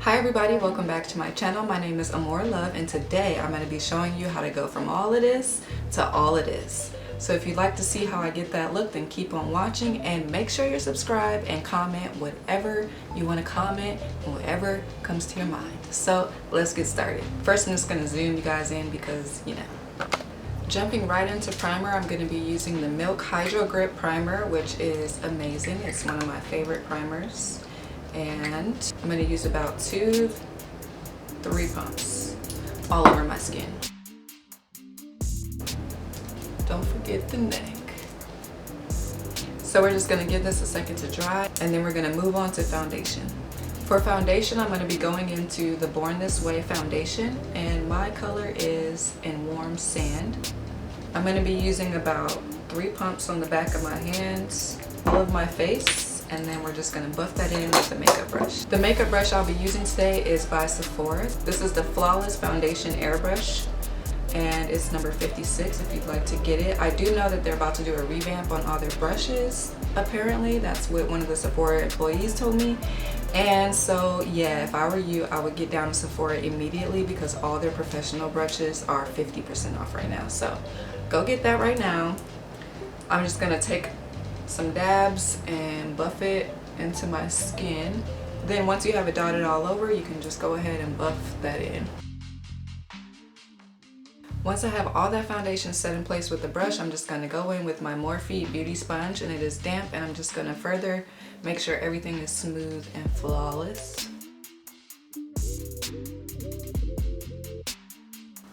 Hi everybody, welcome back to my channel. My name is Amore Love and today I'm going to be showing you how to go from all of this to all of this. So if you'd like to see how I get that look, then keep on watching and make sure you're subscribed and comment whatever you want to comment and whatever comes to your mind. So let's get started. First I'm just going to zoom you guys in because, you know. Jumping right into primer, I'm going to be using the Milk Hydro Grip Primer, which is amazing. It's one of my favorite primers. And I'm going to use about 2-3 pumps all over my skin. Don't forget the neck. So we're just going to give this a second to dry and then we're going to move on to foundation. For foundation, I'm going to be going into the Born This Way foundation and my color is in Warm Sand. I'm going to be using about 3 pumps on the back of my hands, all of my face, and then we're just going to buff that in with the makeup brush. The makeup brush I'll be using today is by Sephora. This is the Flawless Foundation Airbrush and it's number 56 if you'd like to get it. I do know that they're about to do a revamp on all their brushes. Apparently, that's what one of the Sephora employees told me. And so yeah, if I were you, I would get down to Sephora immediately because all their professional brushes are 50% off right now. So go get that right now. I'm just gonna take some dabs and buff it into my skin. Then once you have it dotted all over, you can just go ahead and buff that in. Once I have all that foundation set in place with the brush, I'm just going to go in with my Morphe beauty sponge and it is damp and I'm just going to further make sure everything is smooth and flawless.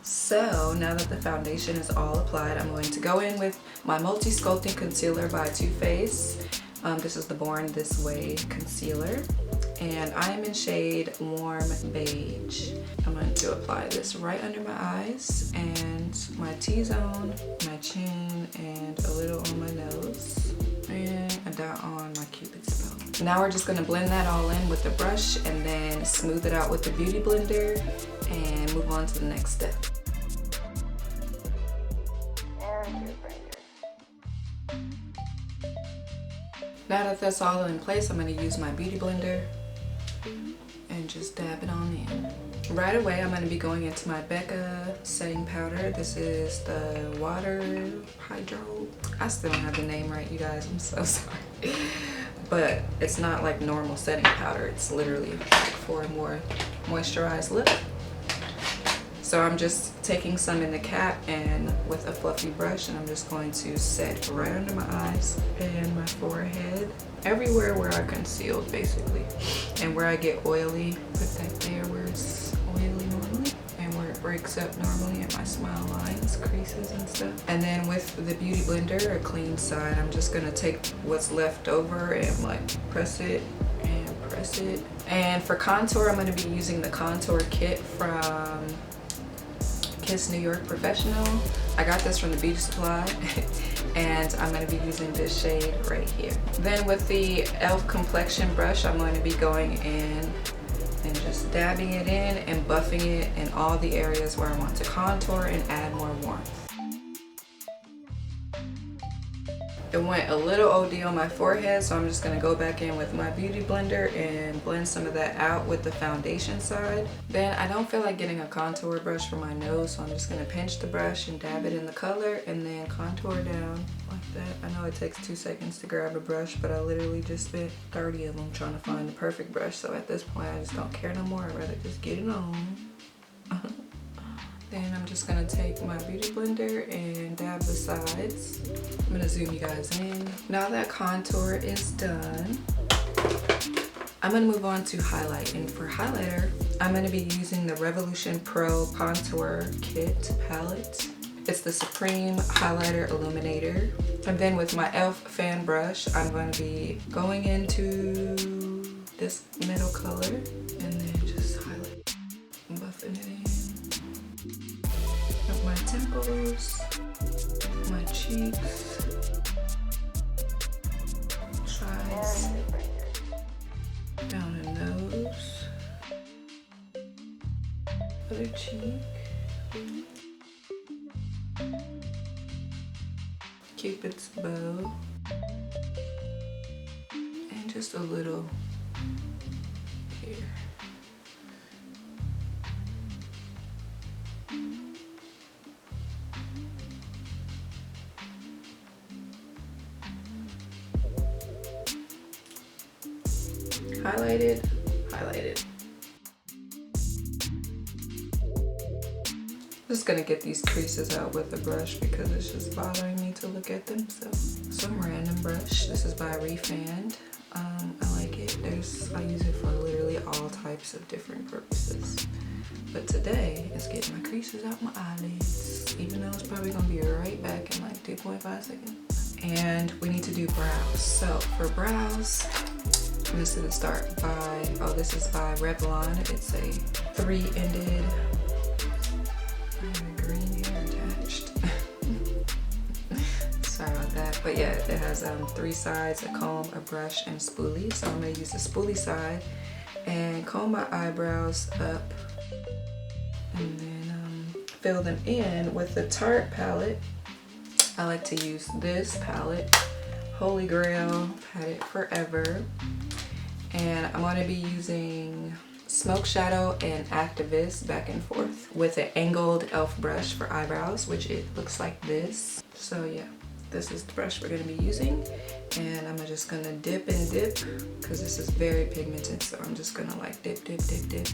So now that the foundation is all applied, I'm going to go in with my Multi Sculpting Concealer by Too Faced. This is the Born This Way concealer and I am in shade Warm Beige. I'm going to apply this right under my eyes and my T-zone, my chin, and a little on my nose, and a dot on my Cupid's bow. Now we're just going to blend that all in with the brush and then smooth it out with the Beauty Blender and move on to the next step. Now that that's all in place, I'm going to use my Beauty Blender and just dab it on in. Right away, I'm going to be going into my Becca setting powder. This is the Water Hydro. I still don't have the name right, you guys. I'm so sorry. But it's not like normal setting powder. It's literally like for a more moisturized look. So I'm just taking some in the cap and with a fluffy brush and I'm just going to set right under my eyes and my forehead. Everywhere where I concealed basically. And where I get oily, put that there where it's oily normally. And where it breaks up normally at my smile lines, creases and stuff. And then with the Beauty Blender, a clean side, I'm just gonna take what's left over and like press it and press it. And for contour, I'm gonna be using the contour kit from Kiss New York Professional. I got this from the beauty supply and I'm going to be using this shade right here. Then with the e.l.f. complexion brush, I'm going to be going in and just dabbing it in and buffing it in all the areas where I want to contour and add more warmth. It went a little OD on my forehead, so I'm just going to go back in with my Beauty Blender and blend some of that out with the foundation side. Then I don't feel like getting a contour brush for my nose, so I'm just going to pinch the brush and dab it in the color and then contour down like that. I know it takes 2 seconds to grab a brush, but I literally just spent 30 of them trying to find the perfect brush, so at this point I just don't care no more. I'd rather just get it on. Then I'm just going to take my Beauty Blender and dab the sides. I'm going to zoom you guys in. Now that contour is done, I'm going to move on to highlight. And for highlighter, I'm going to be using the Revolution Pro Contour Kit palette. It's the Supreme Highlighter Illuminator. And then with my e.l.f. fan brush, I'm going to be going into this middle color and then just highlight, buffing it in. My temples, my cheeks, eyes, down the nose, other cheek, Cupid's bow, and just a little here. highlighted, highlighted. Just gonna get these creases out with a brush because it's just bothering me to look at them. So some random brush. This is by Refand. I like it. I use it for literally all types of different purposes. But today it's getting my creases out my eyelids, even though it's probably gonna be right back in like 2.5 seconds. And we need to do brows. So for brows, I'm just gonna start by, this is by Revlon. It's a 3-ended, I have green hair attached. Sorry about that. But yeah, it has 3 sides, a comb, a brush, and a spoolie. So I'm gonna use the spoolie side and comb my eyebrows up and then fill them in with the Tarte palette. I like to use this palette, Holy Grail, had it forever. And I'm gonna be using Smoke Shadow and Activist back and forth with an angled e.l.f. brush for eyebrows, which it looks like this. So yeah, this is the brush we're gonna be using. And I'm just gonna dip and dip because this is very pigmented. So I'm just gonna like dip, dip, dip, dip.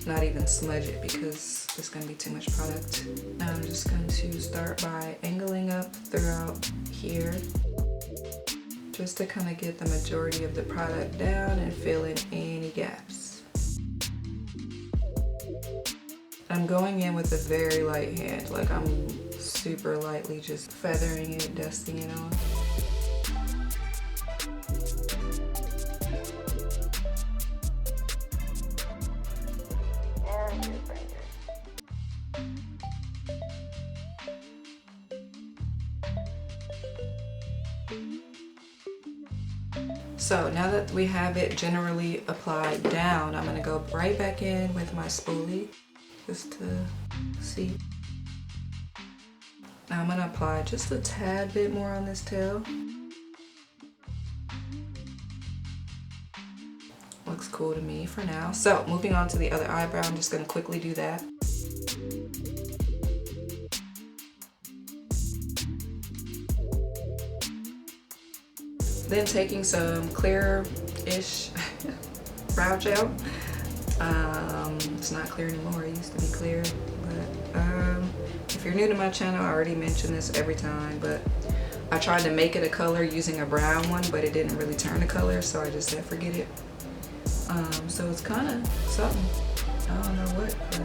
Not even smudge it because it's gonna be too much product. Now I'm just going to start by angling up throughout here, just to kind of get the majority of the product down and fill in any gaps. I'm going in with a very light hand, like I'm super lightly just feathering it, dusting it on. So now that we have it generally applied down, I'm gonna go right back in with my spoolie just to see. Now I'm gonna apply just a tad bit more on this tail. Looks cool to me for now. So moving on to the other eyebrow, I'm just gonna quickly do that. Then taking some clear-ish brow gel. It's not clear anymore, it used to be clear. But if you're new to my channel, I already mention this every time, but I tried to make it a color using a brown one, but it didn't really turn a color, so I just said forget it. So it's kind of something. I don't know what, but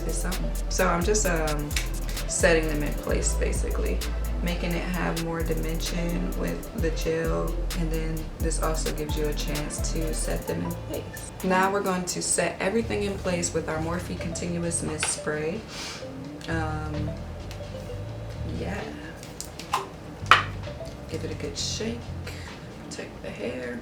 it's something. So I'm just setting them in place basically, making it have more dimension with the gel, and then this also gives you a chance to set them in place. Now we're going to set everything in place with our Morphe Continuous Mist Spray. Yeah. Give it a good shake, protect the hair.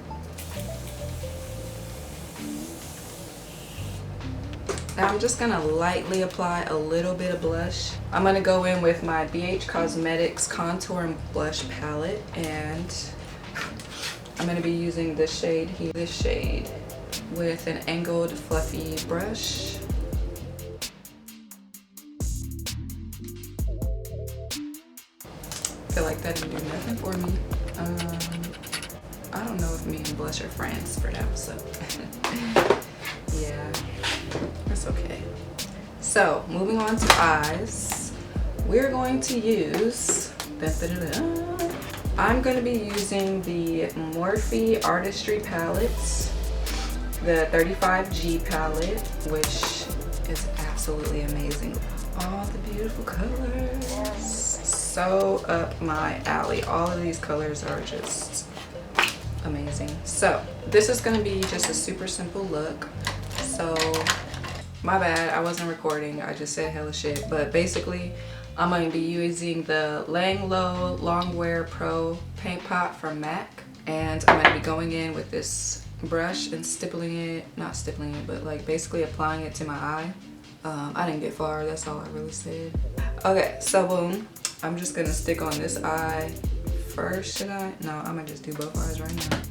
Now I'm just gonna lightly apply a little bit of blush. I'm gonna go in with my BH Cosmetics Contour and Blush Palette, and I'm gonna be using this shade here, this shade, with an angled fluffy brush. I feel like that didn't do nothing for me. I don't know if me and blush are friends for now, so yeah. That's okay. So moving on to eyes, we're going to use, I'm going to be using the Morphe Artistry palettes, the 35G palette, which is absolutely amazing. All the beautiful colors, so up my alley. All of these colors are just amazing. So this is going to be just a super simple look. So my bad, I wasn't recording, I just said hella shit, but basically I'm going to be using the Langlo Longwear Pro Paint Pot from MAC, and I'm going to be going in with this brush and stippling it, not stippling it, but like basically applying it to my eye. I didn't get far, that's all I really said. Okay, so boom, I'm just going to stick on this eye first. Should I? No, I'm going to just do both eyes right now.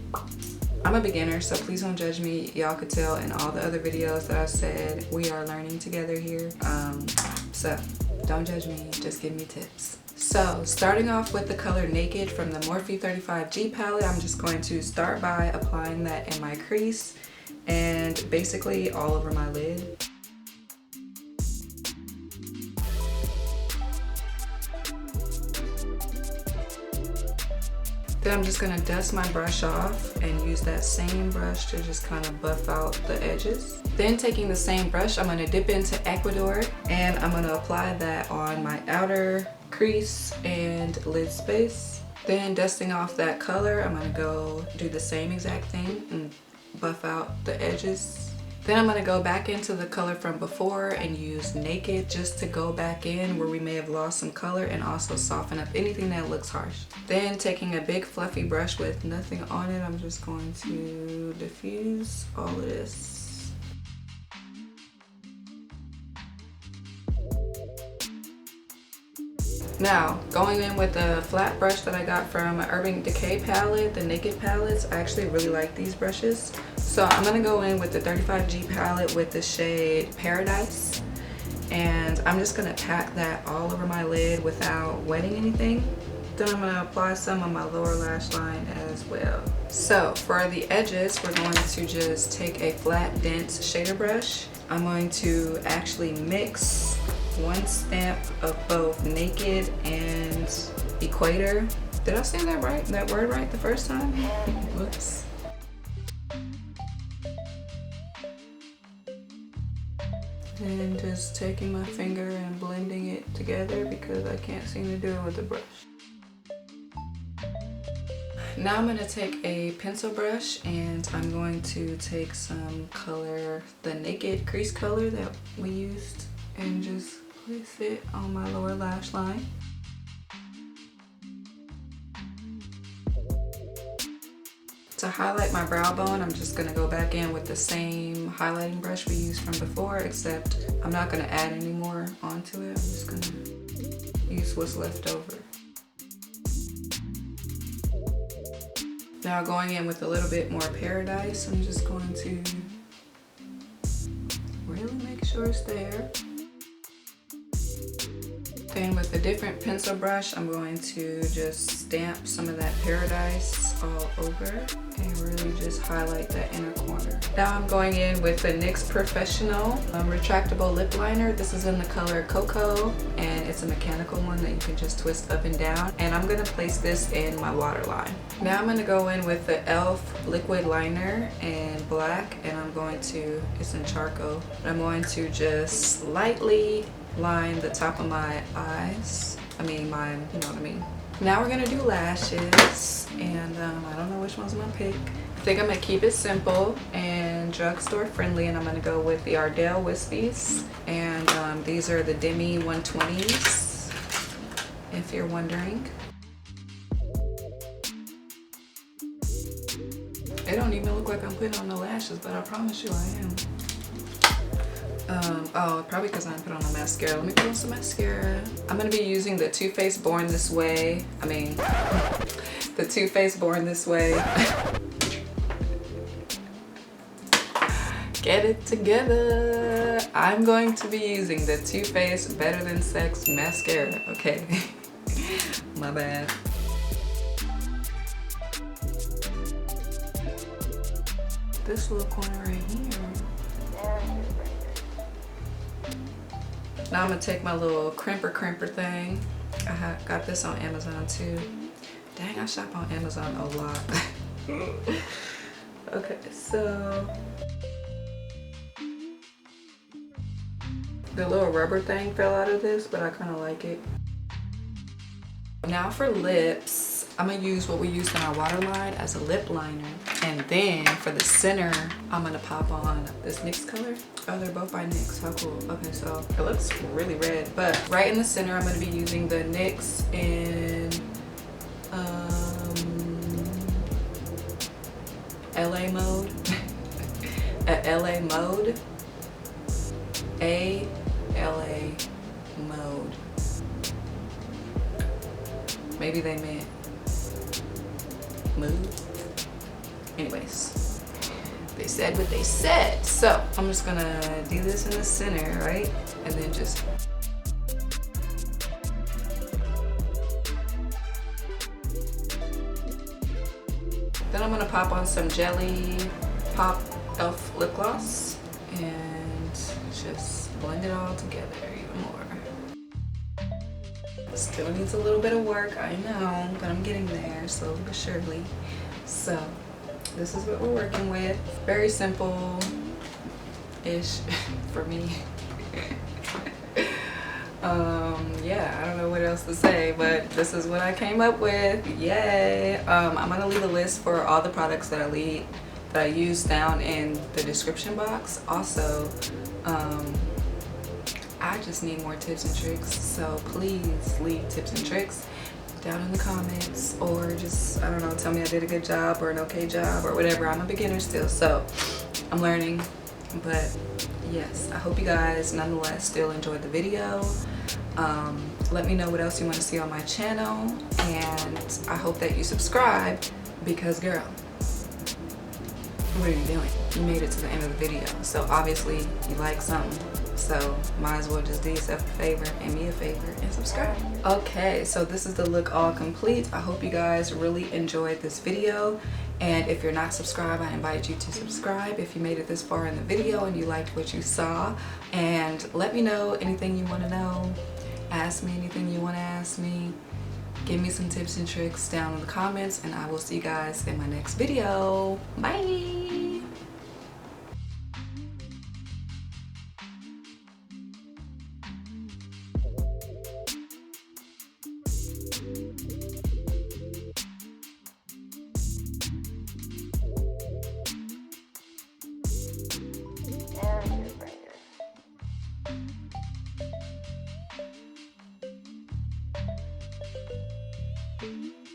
I'm a beginner, so please don't judge me. Y'all could tell in all the other videos that I said we are learning together here. So don't judge me, just give me tips. So starting off with the color Naked from the Morphe 35G palette, I'm just going to start by applying that in my crease and basically all over my lid. Then I'm just gonna dust my brush off and use that same brush to just kind of buff out the edges. Then taking the same brush, I'm gonna dip into Ecuador and I'm gonna apply that on my outer crease and lid space. Then dusting off that color, I'm gonna go do the same exact thing and buff out the edges. Then I'm gonna go back into the color from before and use Naked just to go back in where we may have lost some color and also soften up anything that looks harsh. Then taking a big fluffy brush with nothing on it, I'm just going to diffuse all of this. Now, going in with a flat brush that I got from Urban Decay palette, the Naked palettes, I actually really like these brushes. So I'm gonna go in with the 35G palette with the shade Paradise. And I'm just gonna pack that all over my lid without wetting anything. Then I'm gonna apply some on my lower lash line as well. So for the edges, we're going to just take a flat, dense shader brush. I'm going to actually mix one stamp of both Naked and Equator. Did I say that right? That word right the first time? Whoops. And just taking my finger and blending it together because I can't seem to do it with the brush. Now I'm going to take a pencil brush and I'm going to take some color, the Naked crease color that we used, and just place it on my lower lash line. To highlight my brow bone, I'm just gonna go back in with the same highlighting brush we used from before, except I'm not gonna add any more onto it. I'm just gonna use what's left over. Now going in with a little bit more Paradise, I'm just going to really make sure it's there. Then with a different pencil brush, I'm going to just stamp some of that Paradise all over and really just highlight that inner corner. Now I'm going in with the NYX Professional retractable lip liner. This is in the color Cocoa and it's a mechanical one that you can just twist up and down. And I'm gonna place this in my waterline. Now I'm gonna go in with the e.l.f. liquid liner in black, and I'm going to, it's in charcoal, but I'm going to just lightly line the top of my eyes. You know what I mean. Now we're gonna do lashes, and I don't know which ones I'm gonna pick. I think I'm gonna keep it simple and drugstore friendly, and I'm gonna go with the Ardell Wispies, and these are the Demi 120s, if you're wondering. It don't even look like I'm putting on the lashes, but I promise you I am. Oh, probably because I didn't put on a mascara. Let me put on some mascara. I'm gonna be using the Too Faced Born This Way. The Too Faced Born This Way. Get it together. I'm going to be using the Too Faced Better Than Sex mascara. Okay, my bad. This little corner right here. Now I'm gonna take my little crimper thing. I got this on Amazon too. Dang, I shop on Amazon a lot. Okay, so the little rubber thing fell out of this, but I kind of like it. Now for lips, I'm gonna use what we used in our waterline as a lip liner. And then for the center, I'm gonna pop on this NYX color. Oh, they're both by NYX, how cool. Okay, so it looks really red, but right in the center, I'm gonna be using the NYX in LA mode. LA mode. LA mode. Maybe they meant move. Anyways, they said what they said. So I'm just gonna do this in the center, right? And then just Then I'm gonna pop on some Jelly Pop Elf lip gloss and just blend it all together even more. Still needs a little bit of work, I know, but I'm getting there slowly but surely. So this is what we're working with. Very simple-ish for me. Yeah, I don't know what else to say, but this is what I came up with. Yay! I'm gonna leave a list for all the products that I use down in the description box. Also, I just need more tips and tricks, so please leave tips and tricks down in the comments, or just, I don't know, tell me I did a good job or an okay job or whatever. I'm a beginner still, so I'm learning. But yes, I hope you guys nonetheless still enjoyed the video. Let me know what else you want to see on my channel, and I hope that you subscribe, because girl, what are you doing? You made it to the end of the video, so obviously you like something, so might as well just do yourself a favor and me a favor and subscribe. Okay, so this is the look all complete. I hope you guys really enjoyed this video, and if you're not subscribed, I invite you to subscribe if you made it this far in the video and you liked what you saw. And let me know anything you want to know. Ask me anything you want to ask me. Give me some tips and tricks down in the comments, and I will see you guys in my next video. Bye! Thank you.